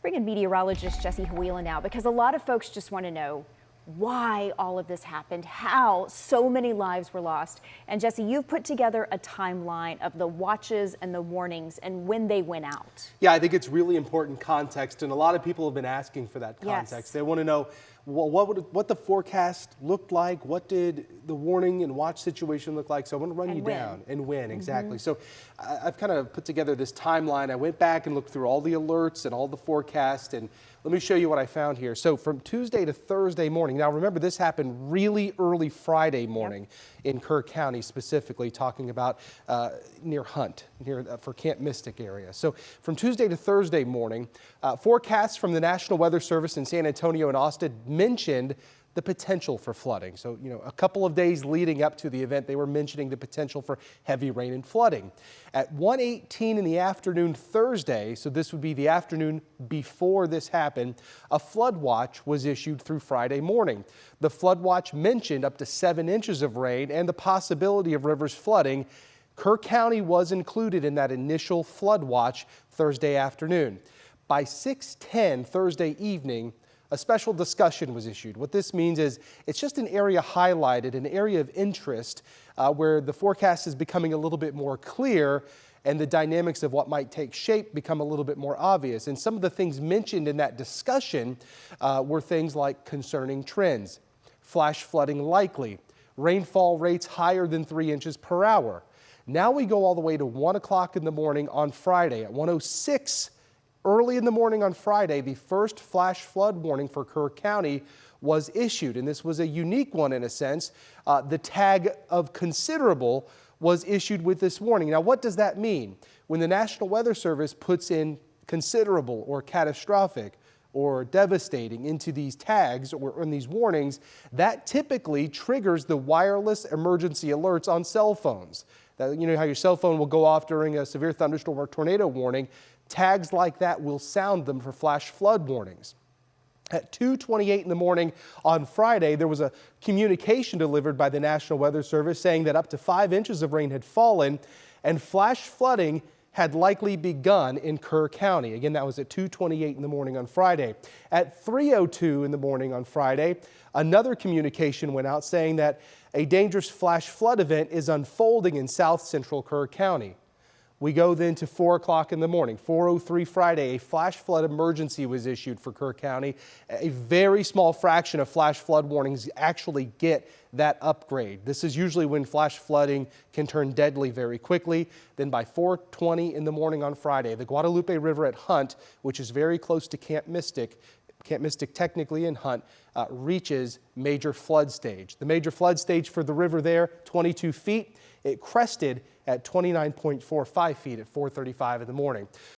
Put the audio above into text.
bring in meteorologist Jesse Huila now, because a lot of folks just want to know why all of this happened, how so many lives were lost. And Jesse, you've put together a timeline of the watches and the warnings and when they went out. Yeah, I think it's really important context, and a lot of people have been asking for that context. Yes. They want to know what the forecast looked like, what did the warning and watch situation look like. So I want to run you down and when exactly. So I've kind of put together this timeline. I went back and looked through all the alerts and all the forecasts, and let me show you what I found here. So from Tuesday to Thursday morning, now remember this happened really early Friday morning in Kerr County, specifically talking about near Hunt, for Camp Mystic area. So from Tuesday to Thursday morning, forecasts from the National Weather Service in San Antonio and Austin mentioned the potential for flooding. So, a couple of days leading up to the event, they were mentioning the potential for heavy rain and flooding. At 1:18 in the afternoon Thursday, so this would be the afternoon before this happened, a flood watch was issued through Friday morning. The flood watch mentioned up to 7 inches of rain and the possibility of rivers flooding. Kerr County was included in that initial flood watch Thursday afternoon. By 6:10 Thursday evening, a special discussion was issued. What this means is it's just an area highlighted, an area of interest where the forecast is becoming a little bit more clear and the dynamics of what might take shape become a little bit more obvious. And some of the things mentioned in that discussion were things like concerning trends, flash flooding likely, rainfall rates higher than 3 inches per hour. Now we go all the way to 1 o'clock in the morning on Friday. At 1:06 early in the morning on Friday, the first flash flood warning for Kerr County was issued, and this was a unique one in a sense. The tag of considerable was issued with this warning. Now, what does that mean? When the National Weather Service puts in considerable or catastrophic or devastating into these tags or in these warnings, that typically triggers the wireless emergency alerts on cell phones. You know how your cell phone will go off during a severe thunderstorm or tornado warning. Tags like that will sound them for flash flood warnings. At 2:28 in the morning on Friday, there was a communication delivered by the National Weather Service saying that up to 5 inches of rain had fallen and flash flooding had likely begun in Kerr County. Again, that was at 2:28 in the morning on Friday. At 3:02 in the morning on Friday, another communication went out saying that a dangerous flash flood event is unfolding in south central Kerr County. We go then to 4 o'clock in the morning, 4:03 Friday, a flash flood emergency was issued for Kerr County. A very small fraction of flash flood warnings actually get that upgrade. This is usually when flash flooding can turn deadly very quickly. Then by 4:20 in the morning on Friday, the Guadalupe River at Hunt, which is very close to Camp Mystic technically in Hunt, reaches major flood stage. The major flood stage for the river there, 22 feet. It crested at 29.45 feet at 4:35 in the morning.